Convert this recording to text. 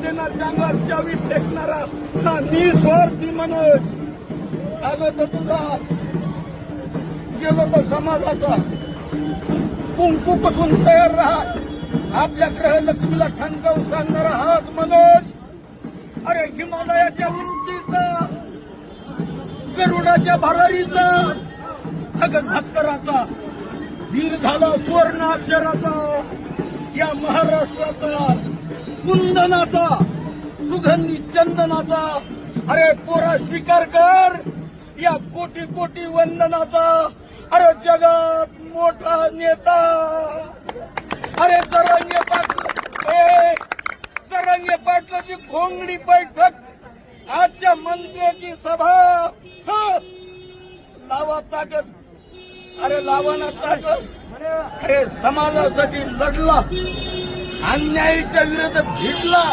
देणार अंगावर चावी फेकणारा हा निस्वार्थी मनोज आलो तर तुझा गेलो तर समाजाचा कुंकू पासून तयार राहा आपल्या ग्रहलक्ष्मीला ठणकावून सांगणारा हात मनोज अरे हिमालयाच्या उंचीचा गरुडाच्या भरारीचा अगं भास्कराचा वीर झाला सुवर्ण अक्षराचा या महाराष्ट्राचा कुंदनाचा सुगंधी चंदनाचा अरे पोरा स्वीकार कर या कोटी कोटी वंदनाचा अरे जगात मोठा नेता अरे जरांगे पाटलाची घोंगडी बैठक आजच्या मंत्र्याची सभा लावा ताकद अरे लावाना ताकद अरे समाजासाठी लढला अन्यायाच्या विरोधात भिडला